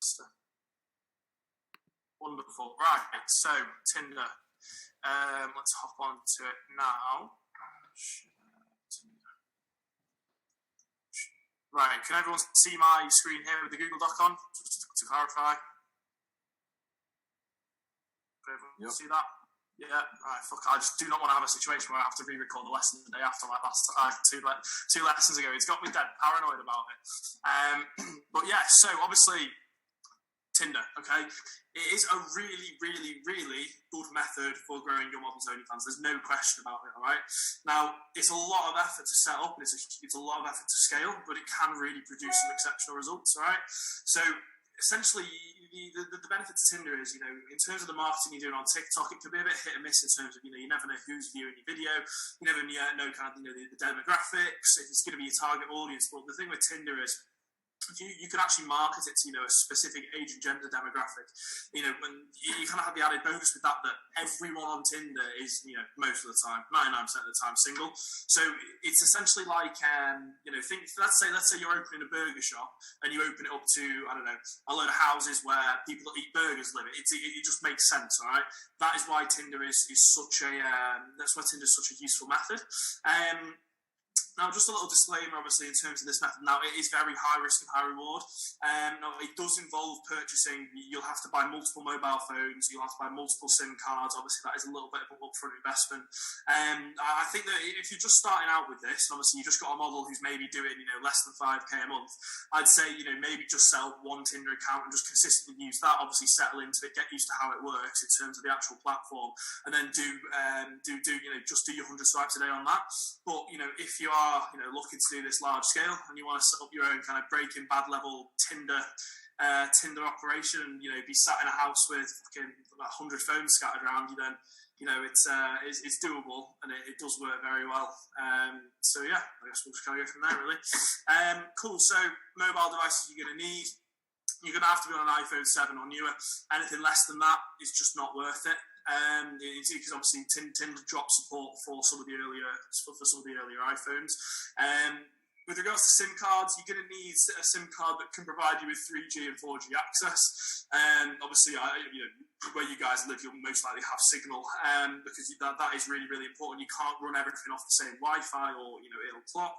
Manchester. Wonderful. Right, so Tinder. Let's hop on to it now. Right, can everyone see my screen here with the Google Doc on? Just to clarify. Can everyone see that? Yeah, right, fuck, I just do not want to have a situation where I have to re-record the lesson the day after, like last two lessons ago. It's got me dead paranoid about it. But yeah, so obviously, Tinder, okay? It is a really, really, really good method for growing your models OnlyFans. There's no question about it, all right? Now, it's a lot of effort to set up, and it's a lot of effort to scale, but it can really produce some exceptional results, all right? So, essentially, the benefit to Tinder is, in terms of the marketing you're doing on TikTok, it can be a bit hit and miss in terms of, you never know who's viewing your video, you never know kind of, the demographics, if it's going to be your target audience. But the thing with Tinder is, you can actually market it to a specific age and gender demographic. When you kind of have the added bonus with that everyone on Tinder is most of the time, 99% of the time, single. So it's essentially like let's say you're opening a burger shop and you open it up to a load of houses where people that eat burgers live. It just makes sense, all right? That is why Tinder is such a useful method. Now, just a little disclaimer, obviously, in terms of this method. Now, it is very high risk and high reward. Now, it does involve purchasing. You'll have to buy multiple mobile phones. You'll have to buy multiple SIM cards. Obviously, that is a little bit of an upfront investment. I think that if you're just starting out with this, and obviously, you've just got a model who's maybe doing, less than 5K a month, I'd say, maybe just set up one Tinder account and just consistently use that. Obviously, settle into it, get used to how it works in terms of the actual platform, and then do just do your 100 swipes a day on that. But, if you are looking to do this large scale and you want to set up your own kind of Breaking Bad level Tinder operation and be sat in a house with fucking 100 phones scattered around you, then it's doable and it does work very well. So yeah, I guess we'll just kind of go from there really. Cool. So mobile devices you're going to need. You're going to have to be on an iPhone 7 or newer. Anything less than that is just not worth it. Because obviously Tinder dropped support for some of the earlier iPhones. With regards to SIM cards, you're going to need a SIM card that can provide you with 3G and 4G access. Obviously, where you guys live, you'll most likely have signal because that is really, really important. You can't run everything off the same Wi-Fi or it'll clock.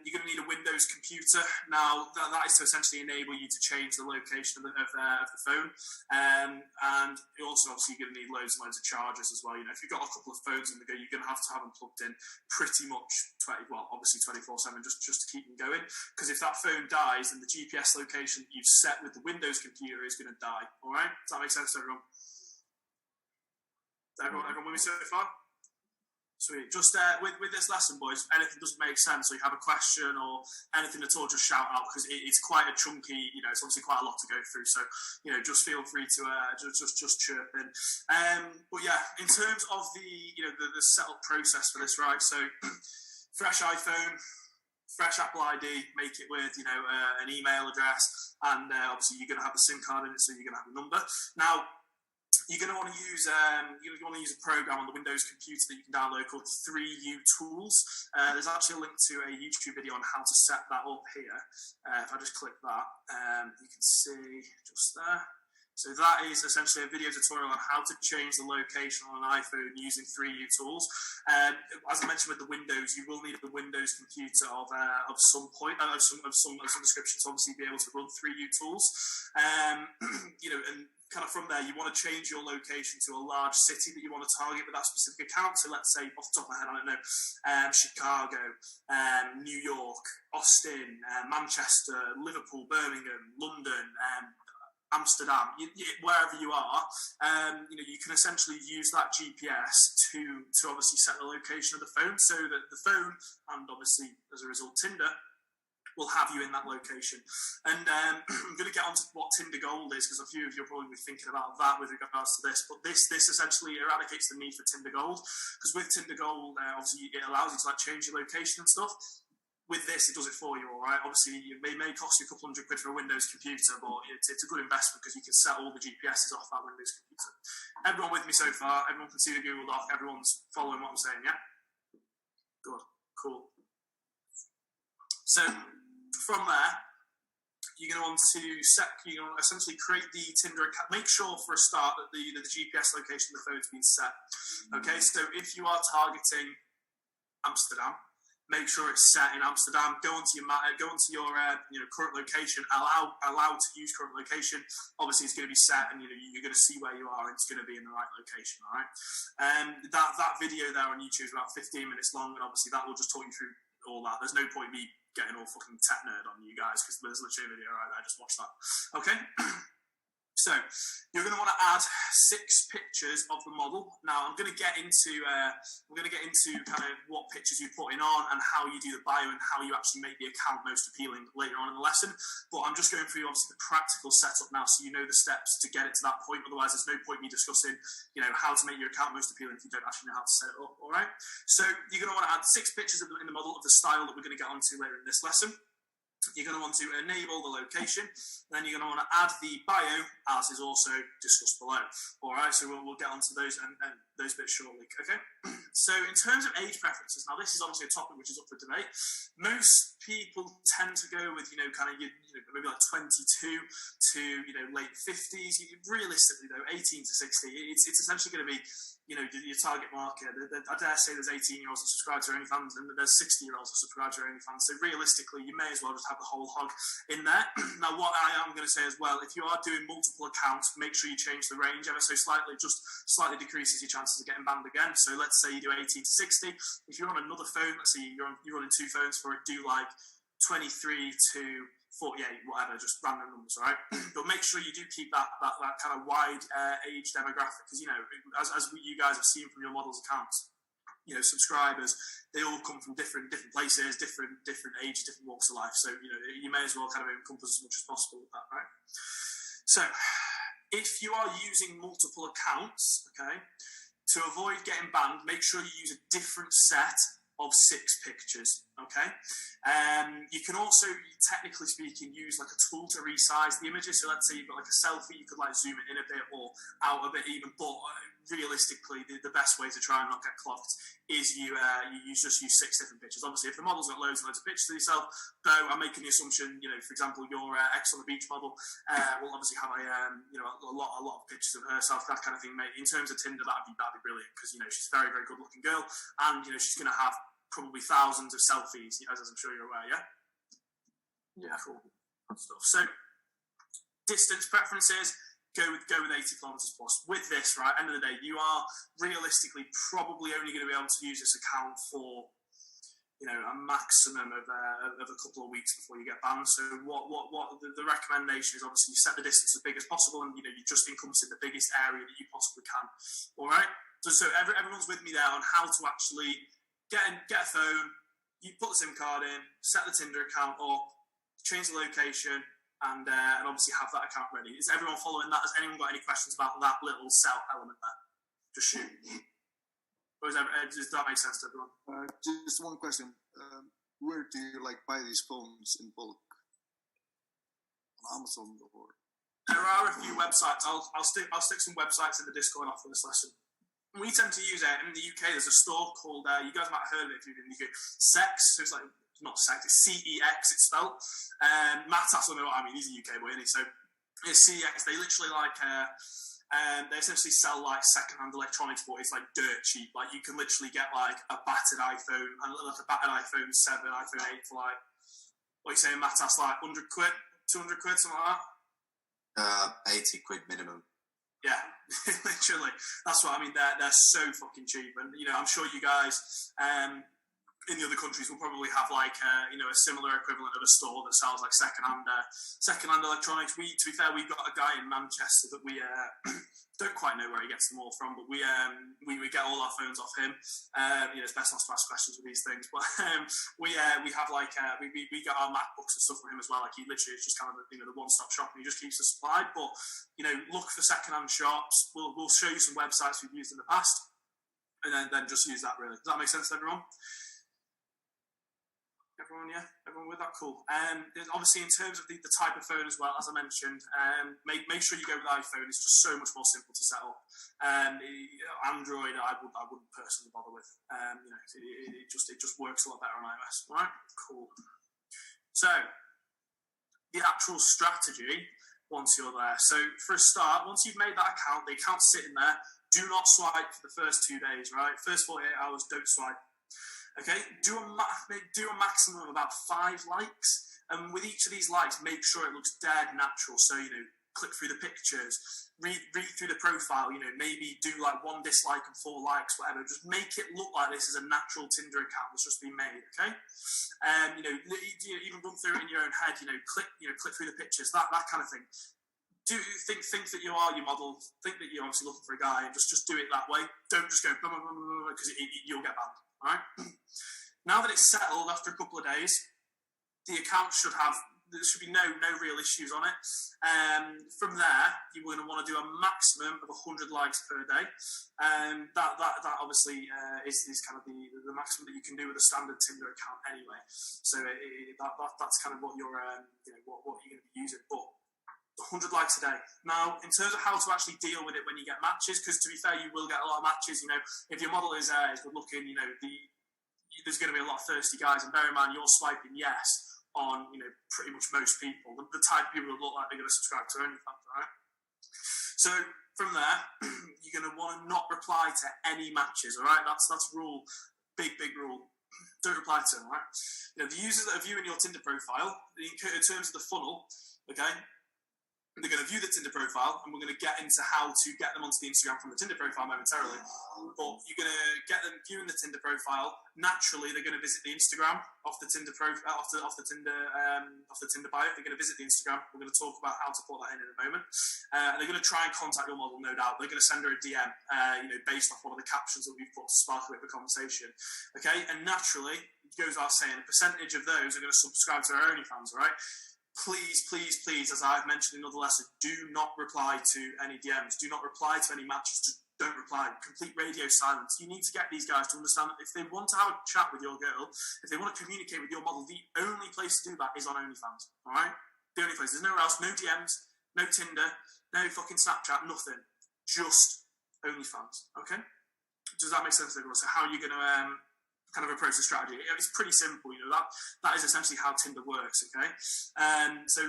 You're going to need a Windows computer. Now, that is to essentially enable you to change the location of the phone. And also, obviously, you're going to need loads and loads of chargers as well. If you've got a couple of phones on the go, you're going to have them plugged in pretty much 24/7. Just to keep them going, because if that phone dies, then the GPS location that you've set with the Windows computer is going to die. All right, does that make sense to everyone? Everyone with me so far? Sweet. Just with this lesson, boys, if anything doesn't make sense or you have a question or anything at all, just shout out, because it's quite a chunky, it's obviously quite a lot to go through. So, just feel free to just chirp in. But yeah, in terms of the setup process for this, right? So, fresh iPhone, fresh Apple ID, make it with an email address, and obviously you're going to have the SIM card in it, so you're going to have a number. Now, you're going to want to use a program on the Windows computer that you can download called 3U Tools. There's actually a link to a YouTube video on how to set that up here. If I just click that, you can see just there. So that is essentially a video tutorial on how to change the location on an iPhone using 3U Tools. As I mentioned with the Windows, you will need a Windows computer of some description to obviously be able to run 3U Tools. And kind of from there, you want to change your location to a large city that you want to target with that specific account. So let's say, off the top of my head, I don't know, Chicago, New York, Austin, Manchester, Liverpool, Birmingham, London, Amsterdam, wherever you are, you can essentially use that GPS to obviously set the location of the phone, so that the phone, and obviously as a result Tinder, will have you in that location. And I'm going to get onto what Tinder Gold is, because a few of you are probably thinking about that with regards to this. But this essentially eradicates the need for Tinder Gold, because with Tinder Gold, obviously it allows you to change your location and stuff. With this, it does it for you, all right? Obviously, it may cost you a couple $100 for a Windows computer, but it's a good investment because you can set all the GPSs off that Windows computer. Everyone with me so far? Everyone can see the Google Doc? Everyone's following what I'm saying, yeah? Good, cool. So, from there, you're going to want to essentially create the Tinder account. Make sure for a start that the GPS location of the phone's been set. Okay, so if you are targeting Amsterdam, make sure it's set in Amsterdam. Go onto your current location. Allow to use current location. Obviously, it's going to be set, and you're going to see where you are, and it's going to be in the right location. All right. That video there on YouTube is about 15 minutes long, and obviously that will just talk you through all that. There's no point me getting all fucking tech nerd on you guys because there's literally a video right there. Just watch that. Okay. So you're going to want to add 6 pictures of the model. Now I'm going to get into kind of what pictures you're putting on and how you do the bio and how you actually make the account most appealing later on in the lesson. But I'm just going through obviously the practical setup now, so you know the steps to get it to that point. Otherwise, there's no point me discussing how to make your account most appealing if you don't actually know how to set it up. All right. So you're going to want to add 6 pictures in the model of the style that we're going to get onto later in this lesson. You're going to want to enable the location, then you're going to want to add the bio, as is also discussed below. All right, so we'll get onto those and those bits shortly. Okay. So in terms of age preferences, now this is obviously a topic which is up for debate. Most people tend to go with maybe like 22 to late 50s. Realistically though, 18 to 60, it's essentially going to be your target market. I dare say there's 18-year-olds that subscribe to OnlyFans, and there's 60-year-olds that subscribe to OnlyFans. So realistically, you may as well just have the whole hog in there. Now, what I am going to say as well, if you are doing multiple accounts, make sure you change the range ever so slightly. Just slightly decreases your chances of getting banned again. So let's say you do 18 to 60. If you're on another phone, let's say you're running 2 phones for it, do like 23 to 48, whatever, just random numbers, all right? But make sure you do keep that kind of wide age demographic, because, as you guys have seen from your models' accounts, subscribers, they all come from different places, different ages, different walks of life. So, you may as well kind of encompass as much as possible with that, right? So, if you are using multiple accounts, okay, to avoid getting banned, make sure you use a different set of 6 pictures, okay? You can also, technically speaking, use like a tool to resize the images. So let's say you've got like a selfie, you could like zoom it in a bit or out a bit even, but realistically, the best way to try and not get clocked is you just use 6 different pictures. Obviously, if the model's got loads and loads of pictures of yourself, though I'm making the assumption, for example, your ex on the beach model will obviously have a lot of pictures of herself, that kind of thing, mate. In terms of Tinder, that'd be brilliant, because she's a very, very good looking girl, and she's going to have probably thousands of selfies, as I'm sure you're aware. Yeah, cool stuff. So distance preferences, go with 80 kilometers plus. With this, right, end of the day, you are realistically probably only going to be able to use this account for a maximum of a couple of weeks before you get banned. So what the recommendation is, obviously you set the distance as big as possible, and you just encompassing the biggest area that you possibly can. All right. So everyone's with me there on how to actually get a phone. You put the SIM card in, set the Tinder account up, change the location, and obviously have that account ready. Is everyone following that? Has anyone got any questions about that little setup element there? Just shoot. Or does that make sense to everyone? Just one question. Where do you buy these phones in bulk? On Amazon or? There are a few websites. I'll stick some websites in the Discord after this lesson. We tend to use it in the UK. There's a store called, you guys might have heard of it if you've been in the UK, Sex. So it's not Sex, it's CEX, it's spelled. Matt Tassel know what I mean, he's a UK boy, isn't he? So it's CEX. They literally they essentially sell second-hand electronics, but it's dirt cheap. You can literally get a battered iPhone, and a battered iPhone 7, iPhone 8 for what are you saying, Matt Tassel, 100 quid, 200 quid, something like that? 80 quid minimum. Yeah, literally. That's what I mean. They're so fucking cheap, and I'm sure you guys in the other countries will probably have a similar equivalent of a store that sells second-hand electronics. To be fair, we've got a guy in Manchester that we don't quite know where he gets them all from, but we get all our phones off him. It's best not to ask questions with these things, but we have we get our MacBooks and stuff from him as well. He literally is just kind of the one-stop shop, and he just keeps us supplied. But look for second-hand shops. We'll show you some websites we've used in the past, and then just use that. Really, does that make sense to everyone? Everyone with that? Cool. Obviously, in terms of the type of phone as well, as I mentioned, make sure you go with iPhone. It's just so much more simple to set up. Android, I wouldn't personally bother with. It just works a lot better on iOS. All right, cool. So the actual strategy once you're there. So for a start, once you've made that account, the account's sitting there, do not swipe for the first 2 days, right? First 48 hours, don't swipe. Okay, do a maximum of about 5 likes, and with each of these likes, make sure it looks dead natural. So, click through the pictures, read through the profile, maybe do like 1 dislike and 4 likes, whatever. Just make it look like this is a natural Tinder account that's just been made, okay? And, even run through it in your own head, click through the pictures, that kind of thing. Do think that you are your model, think that you're obviously looking for a guy, and just do it that way. Don't just go, because you'll get banned, all right? Now that it's settled after a couple of days, the account there should be no real issues on it. From there, you're going to want to do a maximum of 100 likes per day. That obviously is kind of the maximum that you can do with a standard Tinder account anyway. So that's kind of what you're what you're going to be using. But 100 likes a day. Now, in terms of how to actually deal with it when you get matches, because to be fair, you will get a lot of matches. If your model is good looking, there's going to be a lot of thirsty guys, and bear in mind you're swiping yes on pretty much most people, the type of people that look like they're going to subscribe to OnlyFans, right? So from there, you're going to want to not reply to any matches, all right? That's rule, big rule. Don't reply to them, all right? The users that are viewing your Tinder profile, in terms of the funnel, okay, they're going to view the Tinder profile, and we're going to get into how to get them onto the Instagram from the Tinder profile momentarily. But you're going to get them viewing the Tinder profile. Naturally, they're going to visit the Instagram off the Tinder profile, off the Tinder bio. They're going to visit the Instagram. We're going to talk about how to put that in a moment. They're going to try and contact your model, no doubt. They're going to send her a DM, based off one of the captions that we've put to spark a bit of a conversation. Okay, and naturally, it goes without saying, a percentage of those are going to subscribe to our OnlyFans, all right? Please, as I've mentioned in other lessons, do not reply to any DMs. Do not reply to any matches. Just don't reply. Complete radio silence. You need to get these guys to understand that if they want to have a chat with your girl, if they want to communicate with your model, the only place to do that is on OnlyFans. All right? The only place. There's nowhere else. No DMs, no Tinder, no fucking Snapchat, nothing. Just OnlyFans. Okay? Does that make sense, everyone? So how are you going to kind of approach the strategy? It's pretty simple, that is essentially how Tinder works, okay? So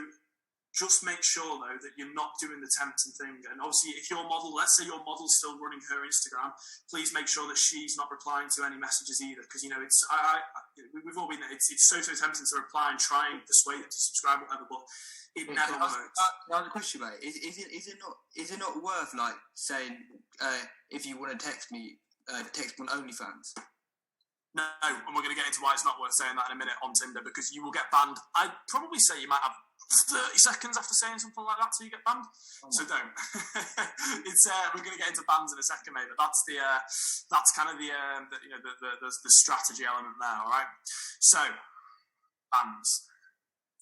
just make sure though that you're not doing the tempting thing. And obviously if your model, let's say your model's still running her Instagram, please make sure that she's not replying to any messages either, because it's we've all been there. It's so tempting to reply and try and persuade them to subscribe, whatever, but it never works. Now the question, mate, is it not worth like saying if you want to text me on OnlyFans? No, and we're going to get into why it's not worth saying that in a minute on Tinder, because you will get banned. I'd probably say you might have 30 seconds after saying something like that till you get banned. So don't. We're going to get into bans in a second, mate. But that's kind of the strategy element there. All right. So bans.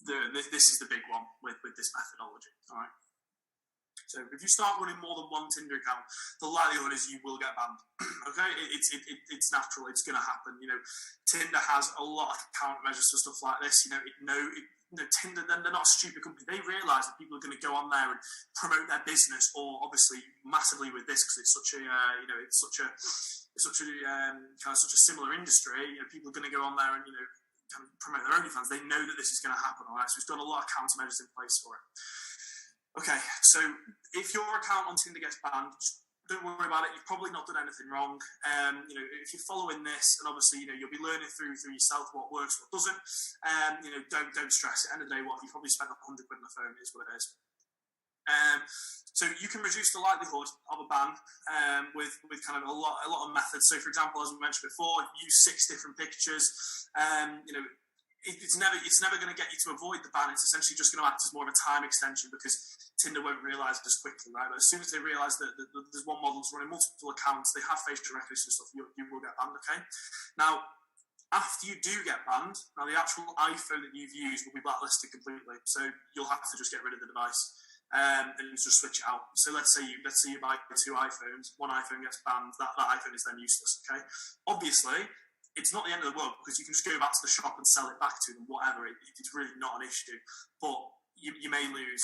This is the big one with this methodology. All right. So if you start running more than one Tinder account, the likelihood is you will get banned. Okay, it's natural. It's going to happen. Tinder has a lot of countermeasures for stuff like this. Tinder, they're not a stupid company. They realise that people are going to go on there and promote their business, or obviously massively with this because it's such a similar industry. People are going to go on there and kind of promote their OnlyFans. They know that this is going to happen. All right, so it's got a lot of countermeasures in place for it. Okay, so if your account on Tinder gets banned, don't worry about it. You've probably not done anything wrong. If you're following this, and obviously you'll be learning through yourself what works, what doesn't. Don't stress. At the end of the day, what you probably spent £100 on the phone is what it is. So you can reduce the likelihood of a ban with kind of a lot of methods. So, for example, as we mentioned before, use 6 different pictures. It's never going to get you to avoid the ban. It's essentially just going to act as more of a time extension, because Tinder won't realise it as quickly, right? But as soon as they realise that there's one model that's running multiple accounts, they have facial recognition stuff, you will get banned, okay? Now, after you do get banned, now the actual iPhone that you've used will be blacklisted completely. So you'll have to just get rid of the device and just switch it out. So let's say you buy 2 iPhones, one iPhone gets banned, that iPhone is then useless, okay? Obviously, it's not the end of the world, because you can just go back to the shop and sell it back to them, whatever. It's really not an issue. But you may lose,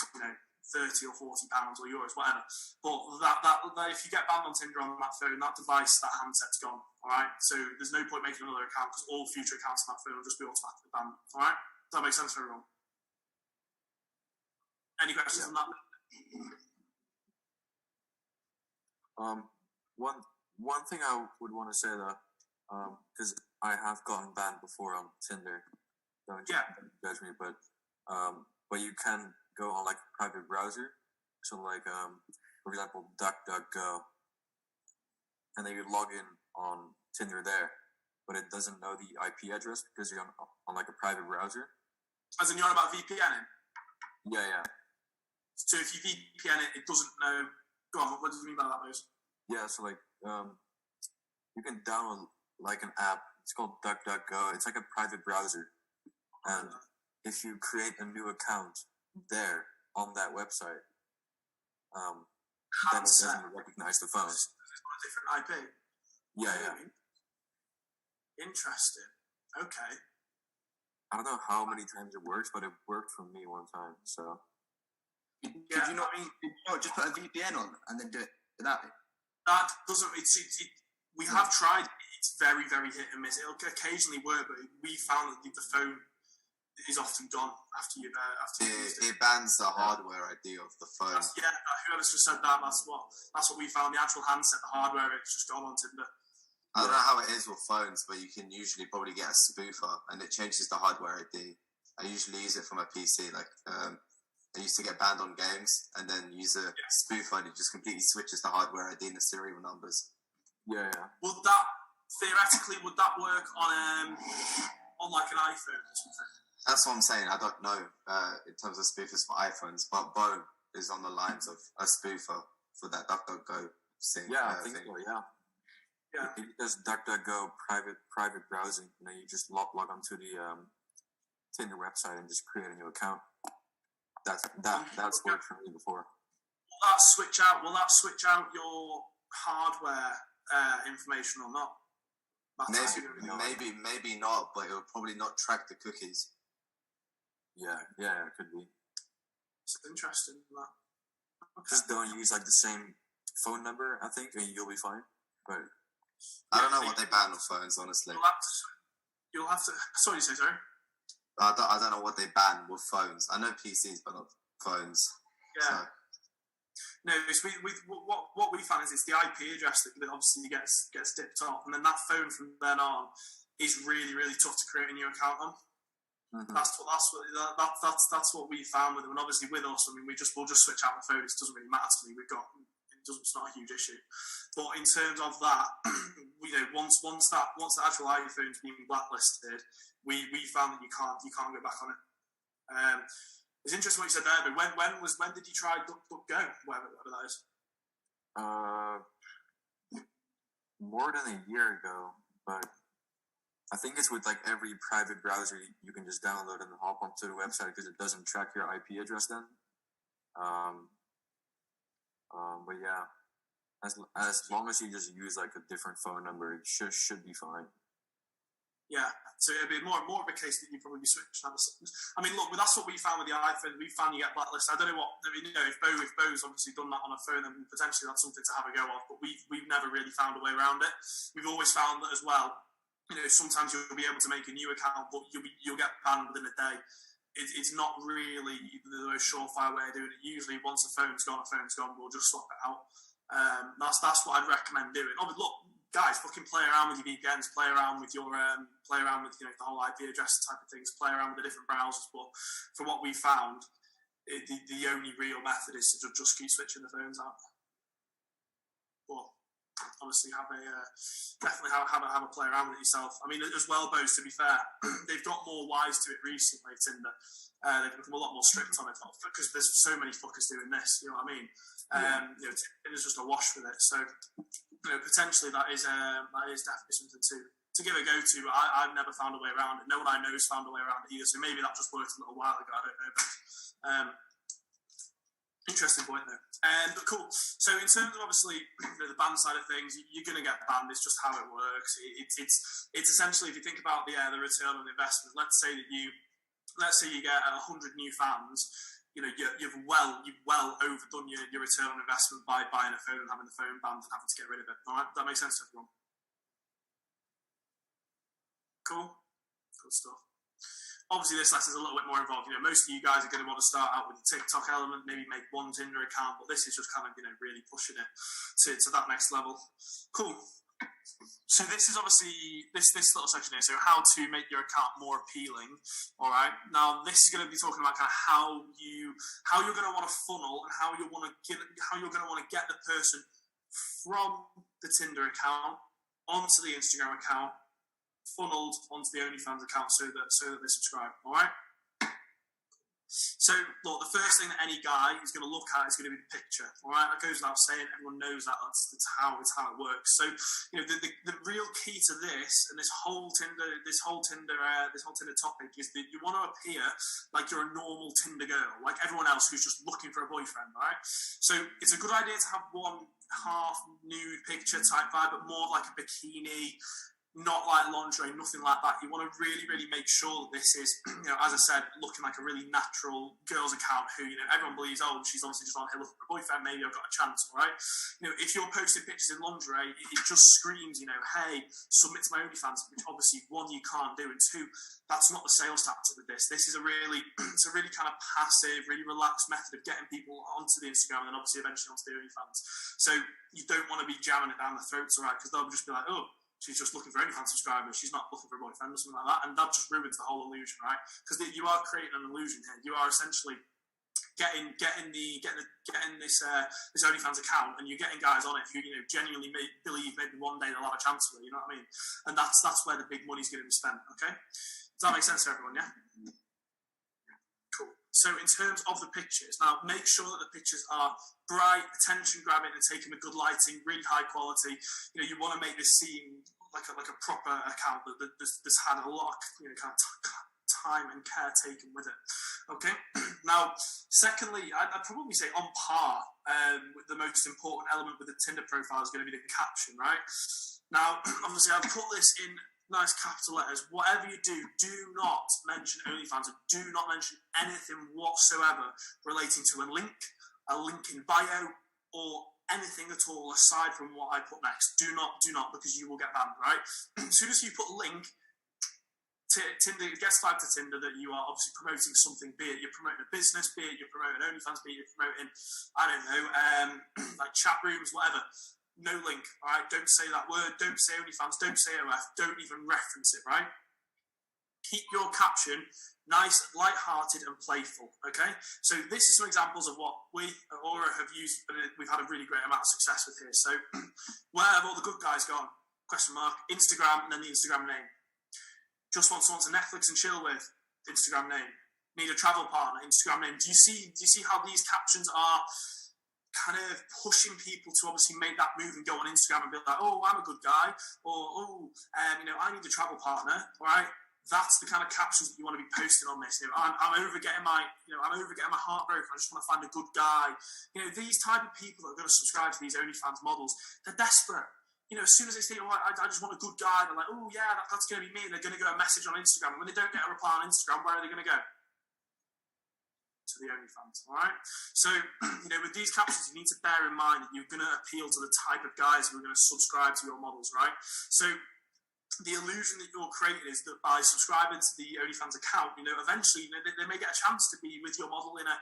£30 or £40 or euros, whatever. But that if you get banned on Tinder on that phone, that device, that handset's gone. All right. So there's no point making another account, because all future accounts on that phone will just be automatically banned. All right. Does that make sense for everyone? Any questions on that? One thing I would want to say though, because I have gotten banned before on Tinder. Don't judge me, but you can go on like a private browser, so like for example DuckDuckGo, and then you log in on Tinder there, but it doesn't know the IP address because you're on like a private browser. As in, you're on about VPNing? Yeah. So if you VPN it, it doesn't know. Go on. What do you mean by that, Mose? Yeah, so like you can download like an app. It's called DuckDuckGo. It's like a private browser, and if you create a new account there on that website, then it doesn't recognize the phones. It's got a different IP. Yeah. Interesting. Okay. I don't know how many times it works, but it worked for me one time. So. Did you not just put a VPN on and then do it without it? That doesn't. We have tried. It's very, very hit and miss. It'll occasionally work, but we found that the phone is often gone after you. It bans the hardware ID of the phone. Whoever's just said that. That's what we found. The actual handset, the hardware, it's just gone on Tinder. I don't know how it is with phones, but you can usually probably get a spoofer, and it changes the hardware ID. I usually use it for my PC. Like I used to get banned on games, and then use a spoofer, and it just completely switches the hardware ID and the serial numbers. Yeah. Would that theoretically work on like an iPhone or something? That's what I'm saying. I don't know in terms of spoofers for iPhones, but Bo is on the lines of a spoofer for that DuckDuckGo thing. Yeah, I think so. Yeah. Yeah. It does DuckDuckGo private browsing, and then you just log onto the Tinder website and just create a new account. That's worked for me before. Will that switch out your hardware information or not? Maybe not, but it will probably not track the cookies. Yeah, it could be. It's interesting. That. Okay. Just don't use like the same phone number, I think, and you'll be fine. But I don't know what they ban on phones, honestly. You'll have to. Sorry, say sorry. I don't know what they ban with phones. I know PCs, but not phones. Yeah. So. No, it's what we found is it's the IP address that obviously gets dipped off, and then that phone from then on is really, really tough to create a new account on. Mm-hmm. That's what we found with them, and obviously with us, I mean, we'll just switch out the phone. It doesn't really matter to me. It's not a huge issue. But in terms of that, once the actual iPhone's been blacklisted, we found that you can't go back on it. It's interesting what you said there, but when did you try DuckDuckGo, whatever that is? More than a year ago, but I think it's with like every private browser you can just download and hop onto the website because it doesn't track your IP address then. But yeah, as long as you just use like a different phone number, it should be fine. Yeah, so it'd be more of a case that you probably switch. I mean, look, that's what we found with the iPhone. We found you get blacklisted. I don't know if Bo's obviously done that on a phone, then potentially that's something to have a go of. But we've never really found a way around it. We've always found that as well. Sometimes you'll be able to make a new account, but you'll get banned within a day. It's not really the most surefire way of doing it. Usually, once a phone's gone, we'll just swap it out. That's what I'd recommend doing. Oh, but look, guys, fucking play around with your VPNs, play around with the whole IP address type of things, play around with the different browsers. But from what we found, the only real method is to just keep switching the phones out. But obviously, definitely have a play around with it yourself. I mean, as well, Bose, to be fair, they've got more wise to it recently. Tinder, they've become a lot more strict on it because there's so many fuckers doing this. You know what I mean? Tinder's just awash with it. So, potentially that is definitely something to give a go to. I've never found a way around it. No one I know has found a way around it either. So maybe that just worked a little while ago. I don't know, but interesting point though. But cool. So in terms of obviously the ban side of things, you're going to get banned. It's just how it works. It's essentially, if you think about the return on investment. Let's say you get 100 new fans. You've well overdone your return on investment by buying a phone and having the phone banned and having to get rid of it. All right, that makes sense to everyone. Cool stuff. Obviously, this lesson is a little bit more involved. You know, most of you guys are going to want to start out with the TikTok element, maybe make one Tinder account, but this is just kind of, you know, really pushing it to that next level. Cool. So this is obviously this little section here. So how to make your account more appealing. All right. Now this is going to be talking about kind of how you're going to want to funnel and how you're going to want to get the person from the Tinder account onto the Instagram account, funneled onto the OnlyFans account, so that they subscribe. All right. So, look, the first thing that any guy is going to look at is going to be the picture. All right, that goes without saying. Everyone knows that. That's how it works. So, you know, the real key to this and this whole Tinder topic is that you want to appear like you're a normal Tinder girl, like everyone else who's just looking for a boyfriend. Right. So, it's a good idea to have one half nude picture type vibe, but more like a bikini. Not like lingerie, nothing like that. You want to really, really make sure that this is, you know, as I said, looking like a really natural girl's account who, you know, everyone believes, oh, she's obviously just on here looking for a boyfriend, maybe I've got a chance, all right? You know, if you're posting pictures in lingerie, it just screams, you know, hey, submit to my OnlyFans, which obviously, one, you can't do, and two, that's not the sales tactic with this. This is it's a really kind of passive, really relaxed method of getting people onto the Instagram and then obviously eventually onto the OnlyFans. So you don't want to be jamming it down the throats, all right? Because they'll just be like, oh, she's just looking for OnlyFans subscribers. She's not looking for a boyfriend or something like that, and that just ruins the whole illusion, right? Because you are creating an illusion here. You are essentially getting this OnlyFans account, and you're getting guys on it who, you know, genuinely believe maybe one day they'll have a chance with it. You know what I mean? And that's where the big money's going to be spent. Okay, does that make sense to everyone? Yeah. Cool. So in terms of the pictures, now make sure that the pictures are bright, attention-grabbing, and taken with good lighting, really high quality. You know, you want to make this seem like a proper account that's had a lot of, you know, kind of time and care taken with it. Okay. Now, secondly, I'd probably say on par with the most important element with the Tinder profile is going to be the caption, right? Now, obviously, I've put this in nice capital letters. Whatever you do, do not mention OnlyFans, and do not mention anything whatsoever relating to a link in bio, or anything at all aside from what I put next. Do not, because you will get banned, right? As soon as you put link, Tinder, it gets flagged to Tinder that you are obviously promoting something, be it you're promoting a business, be it you're promoting OnlyFans, be it you're promoting, I don't know, like chat rooms, whatever. No link, all right? Don't say that word. Don't say OnlyFans. Don't say OF. Don't even reference it, right? Keep your caption nice, light-hearted, and playful, okay? So this is some examples of what we at Aura have used, and we've had a really great amount of success with here. So where have all the good guys gone? Question mark. Instagram, and then the Instagram name. Just want someone to Netflix and chill with. Instagram name. Need a travel partner. Instagram name. Do you see how these captions are kind of pushing people to obviously make that move and go on Instagram and be like, oh, I'm a good guy, or you know, I need a travel partner, all right? That's the kind of captions that you want to be posting on this. You know, I'm over getting my heart broken. I just want to find a good guy. You know, these type of people that are going to subscribe to these OnlyFans models, they're desperate. You know, as soon as they say, oh, I just want a good guy, they're like, oh yeah, that's going to be me. They're going to go a message on Instagram. And when they don't get a reply on Instagram, where are they going to go? To the OnlyFans, all right? So, you know, with these captions, you need to bear in mind that you're going to appeal to the type of guys who are going to subscribe to your models, right? So, the illusion that you're creating is that by subscribing to the OnlyFans account, you know, eventually, you know, they may get a chance to be with your model in a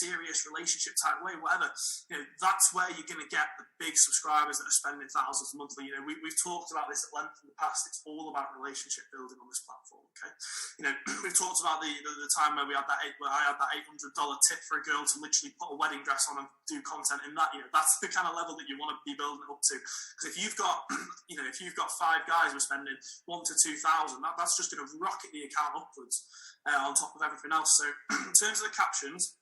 serious relationship type way, whatever. You know, that's where you're going to get the big subscribers that are spending thousands monthly. You know, we've talked about this at length in the past. It's all about relationship building on this platform. Okay, you know, we've talked about the time where I had that $800 tip for a girl to literally put a wedding dress on and do content in that. You know, that's the kind of level that you want to be building it up to. Because if you've got 5 guys who are spending 1,000 to 2,000, that's just going to rocket the account upwards on top of everything else. So in terms of the captions,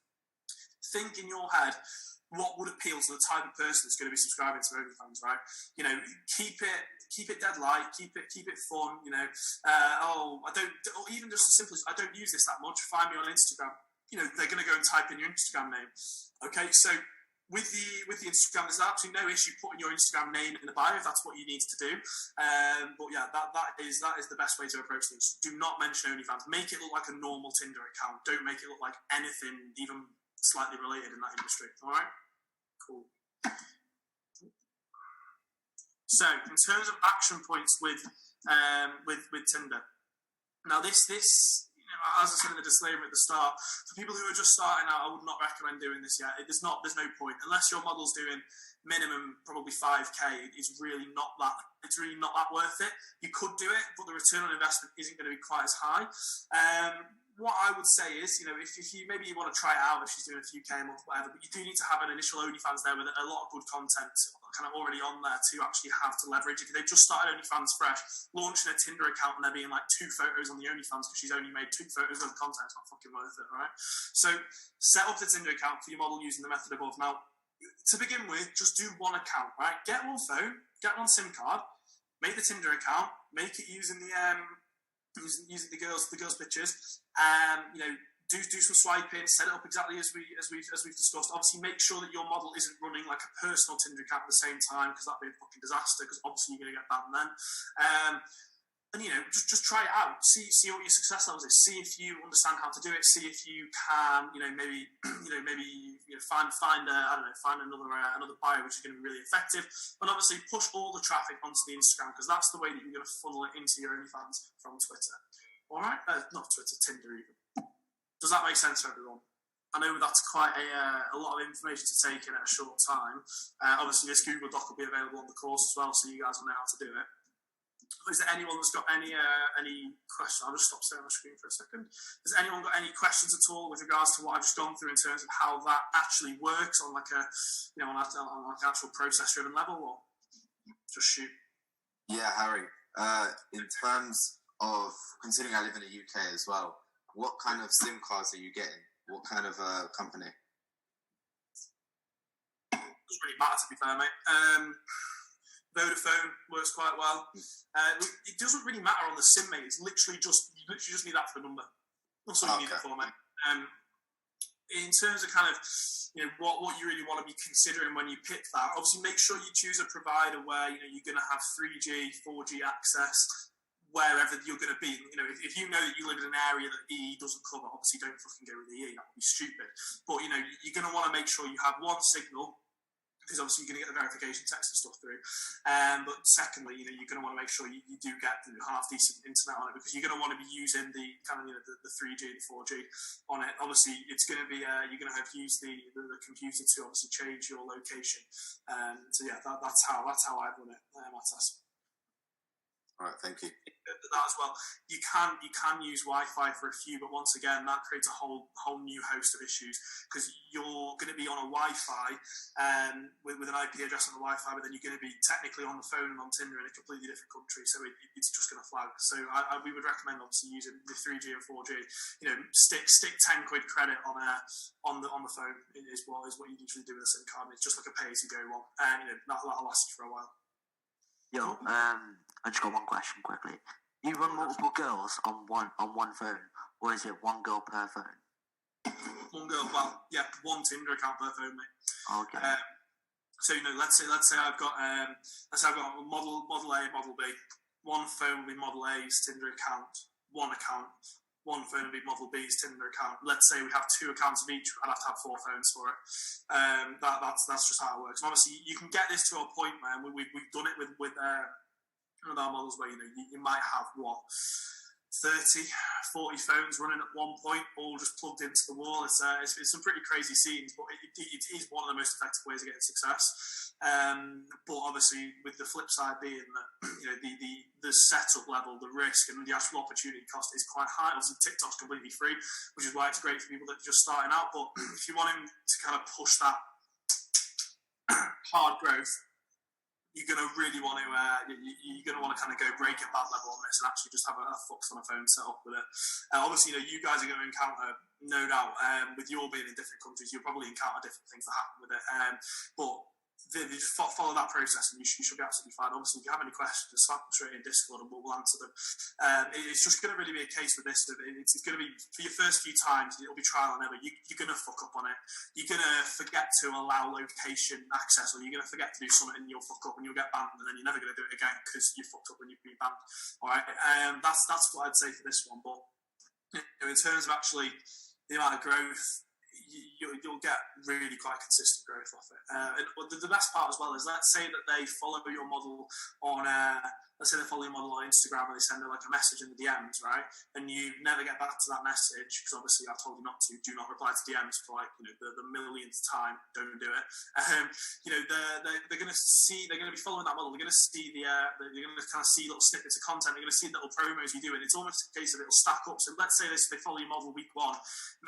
think in your head what would appeal to the type of person that's going to be subscribing to OnlyFans, right? You know, keep it dead light, keep it fun. You know, even just as simple as I don't use this that much. Find me on Instagram. You know, they're going to go and type in your Instagram name. Okay, so with the Instagram, there's absolutely no issue putting your Instagram name in the bio if that's what you need to do. But yeah, that is the best way to approach things. Do not mention OnlyFans. Make it look like a normal Tinder account. Don't make it look like anything even slightly related in that industry. All right, cool. So in terms of action points with Tinder, now this as I said in the disclaimer at the start, for people who are just starting out, I would not recommend doing this yet. There's no point unless your model's doing minimum probably 5k. It's really not that worth it. You could do it, but the return on investment isn't going to be quite as high. What I would say is, if you maybe you want to try it out if she's doing a few K a month, whatever, but you do need to have an initial OnlyFans there with a lot of good content kind of already on there to actually have to leverage. If they've just started OnlyFans fresh, launching a Tinder account and there being like 2 photos on the OnlyFans because she's only made 2 photos of the content, it's not fucking worth it, right? So set up the Tinder account for your model using the method above. Now, to begin with, just do one account, right? Get one phone, get one SIM card, make the Tinder account, make it using the using the girls' pictures, do some swiping, set it up exactly as we've discussed. Obviously, make sure that your model isn't running like a personal Tinder account at the same time, because that'd be a fucking disaster. Because obviously you're going to get banned then. And just try it out. See what your success levels is. See if you understand how to do it. See if you can, maybe find another buyer which is going to be really effective. And obviously push all the traffic onto the Instagram, because that's the way that you're going to funnel it into your OnlyFans from Twitter. All right, not Twitter, Tinder even. Does that make sense for everyone? I know that's quite a lot of information to take in at a short time. Obviously, this Google Doc will be available on the course as well, so you guys will know how to do it. Is there anyone that's got any questions? I'll just stop sharing my screen for a second. Has anyone got any questions at all with regards to what I've just gone through in terms of how that actually works on like an actual process-driven level, or just shoot? Yeah, Harry. In terms of considering I live in the UK as well, what kind of SIM cards are you getting? What kind of company? Doesn't really matter, to be fair, mate. Vodafone works quite well. It doesn't really matter on the SIM, mate. It's literally just need that for the number. That's all you need it for, mate. In terms of kind of what you really want to be considering when you pick that, obviously make sure you choose a provider where you're going to have 3G, 4G access wherever you're going to be. If you know that you live in an area that EE doesn't cover, obviously don't fucking go with EE. That would be stupid. But you're going to want to make sure you have one signal, because obviously you're going to get the verification text and stuff through. But secondly, you're going to want to make sure you do get half decent internet on it, because you're going to want to be using the kind of the 3G, the 4G on it. Obviously, it's going to be you're going to have to use the computer to obviously change your location. So yeah, that's how I run it. Matas. All right, thank you. That as well. You can use Wi-Fi for a few, but once again, that creates a whole new host of issues, because you're going to be on a Wi-Fi with an IP address on the Wi-Fi, but then you're going to be technically on the phone and on Tinder in a completely different country, so it's just going to flag. So we would recommend obviously using the 3G and 4G. Stick 10 quid credit on the phone is what you usually do with a SIM card. It's just like a pay-as-you-go one, and that'll last you for a while. Yo, I just got one question quickly. You run multiple girls on one phone, or is it one girl per phone? One girl, one Tinder account per phone, mate. Okay. So let's say I've got model A, model B. One phone will be model A's Tinder account. One phone will be model B's Tinder account. Let's say we have 2 accounts of each. I'd have to have 4 phones for it. That's just how it works. And obviously, you can get this to a point, man. We've done it with our models where you might have 30, 40 phones running at one point, all just plugged into the wall. It's some pretty crazy scenes, but it is one of the most effective ways of getting success. But obviously, with the flip side being that the setup level, the risk, and the actual opportunity cost is quite high. Obviously, TikTok's completely free, which is why it's great for people that are just starting out. But if you want him to kind of push that hard growth, you're going to really want to kind of go break at that level on this and actually just have a Fox on a phone set up with it. Obviously, you guys are going to encounter, no doubt, with you all being in different countries, you'll probably encounter different things that happen with it. But just follow that process and you should be absolutely fine. Obviously, if you have any questions, just slap them straight in Discord and we'll answer them. It's just going to really be a case with this. It's going to be, for your first few times, it'll be trial and error. You're going to fuck up on it. You're going to forget to allow location access, or you're going to forget to do something and you'll fuck up and you'll get banned, and then you're never going to do it again because you fucked up when you've been banned. All right, that's what I'd say for this one. But in terms of actually the amount of growth, you'll get really quite consistent growth off it. And the best part as well is, let's say that they follow your model on let's say they follow your model on Instagram and they send her like a message in the DMs, right? And you never get back to that message because obviously I told you not to. Do not reply to DMs for like the millionth time. Don't do it. They're going to see. They're going to be following that model. They're going to see they're going to kind of see little snippets of content. They're going to see little promos you do, and it's almost a case of it'll stack up. So let's say they follow your model week 1,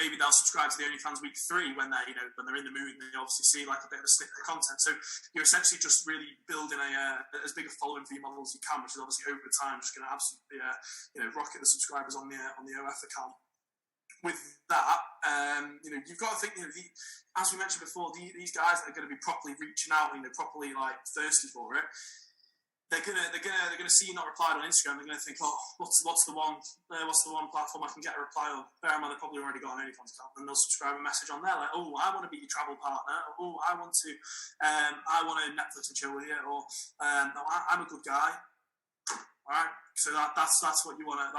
maybe they'll subscribe to the OnlyFans week 3 when they're in the mood and they obviously see like a bit of a snippet of content. So you're essentially just really building as big a following for your model as you can, which is obviously over time just going to absolutely rocket the subscribers on the OF account. With that, you've got to think, as we mentioned before, these guys that are going to be properly reaching out, properly like thirsty for it. They're gonna see you not replied on Instagram. They're gonna think, oh, what's the one platform I can get a reply on? Bear in mind, they've probably already got an OnlyFans account, and they'll subscribe a message on there like, oh, I want to be your travel partner. Oh, I want to Netflix and chill with you. Or no, I'm a good guy. All right. So that's what you wanna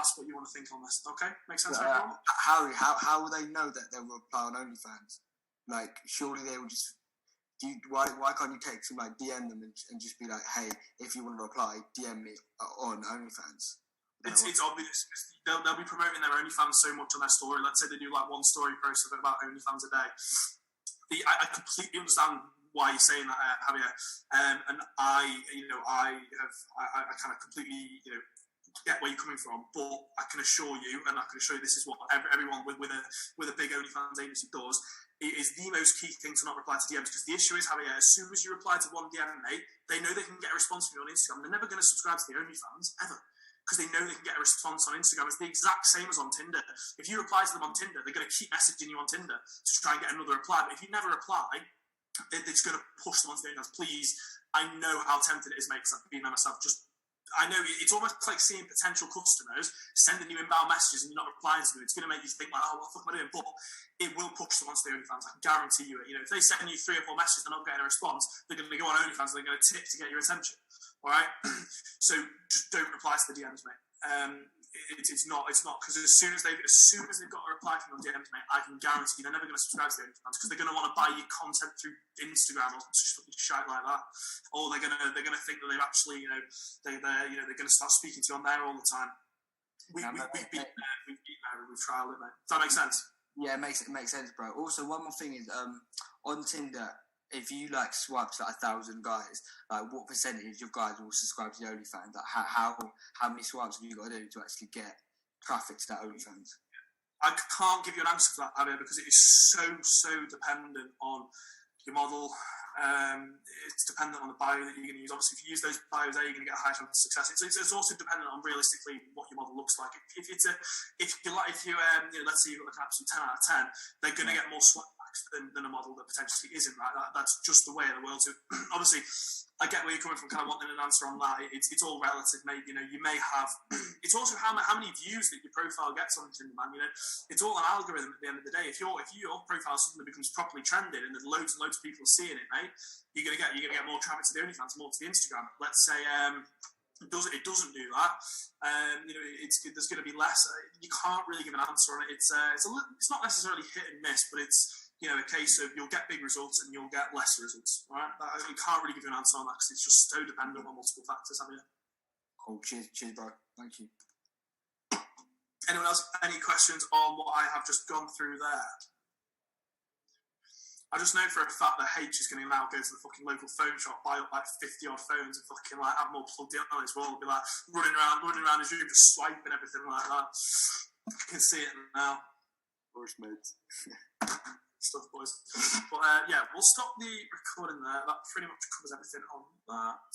think on this. Okay, makes sense. Harry, how will they know that they'll reply on OnlyFans? Like, surely they will just. Why can't you text them, like DM them and just be like, hey, if you want to reply, DM me on OnlyFans? It's obvious. They'll be promoting their OnlyFans so much on their story. Let's say they do like one story post about OnlyFans a day. I completely understand why you're saying that, Javier. And I kind of completely get where you're coming from, but I can assure you, this is what everyone with a big OnlyFans agency does. It is the most key thing to not reply to DMs, because the issue is, Javier, as soon as you reply to one DM, mate, they know they can get a response from you on Instagram. They're never going to subscribe to the OnlyFans, ever, because they know they can get a response on Instagram. It's the exact same as on Tinder. If you reply to them on Tinder, they're going to keep messaging you on Tinder to try and get another reply. But if you never reply, they're just going to push them onto the OnlyFans. Please, I know how tempted it is, mate, because I've been there myself. I know it's almost like seeing potential customers sending you inbound messages and you're not replying to them. It's going to make you think like, oh, what the fuck am I doing? But it will push them onto the OnlyFans. I can guarantee you it. If they send you 3 or 4 messages and they're not getting a response, they're going to go on OnlyFans and they're going to tip to get your attention. All right. So just don't reply to the DMs, mate. It's not because as soon as they've got a reply from your DMs, mate, I can guarantee you they're never going to subscribe to the OnlyFans because they're going to want to buy your content through Instagram or shit like that, or they're going to think that they've actually they're going to start speaking to you on there all the time. We've been there, we've trialed it, mate. Does that make sense? Yeah, it makes sense, bro. Also, one more thing is on Tinder, if you like swipe to like 1,000 guys, like what percentage of guys will subscribe to the OnlyFans? Like how many swipes have you got to do to actually get traffic to that OnlyFans? I can't give you an answer to that, Javier, because it is so dependent on your model. It's dependent on the bio that you're going to use. Obviously, if you use those bios there, you're going to get a high chance of success. It's also dependent on realistically what your model looks like. If let's say you've got like an absolute 10 out of 10, they're going to get more swipe backs than a model that potentially isn't, right? That's just the way of the world. So obviously, I get where you're coming from, kind of wanting an answer on that. It's all relative, mate. You may have. It's also how many views that your profile gets on Tinder, man. It's all an algorithm at the end of the day. If your profile suddenly becomes properly trending and there's loads and loads of people seeing it, mate, you're gonna get more traffic to the OnlyFans, more to the Instagram. Let's say it doesn't do that. There's going to be less. You can't really give an answer on it. It's not necessarily hit and miss, but it's a case of you'll get big results and you'll get lesser results. Right? You can't really give you an answer on that because it's just so dependent on multiple factors. Cool. Cheers, bro. Thank you. Anyone else? Any questions on what I have just gone through there? I just know for a fact that H is going to now go to the fucking local phone shop, buy up like 50 odd phones and fucking like have more plugged in on his wall. Be like running around his room just swiping everything like that. I can see it now. Of course, mate. Stuff, boys. But yeah, we'll stop the recording there. That pretty much covers everything on that.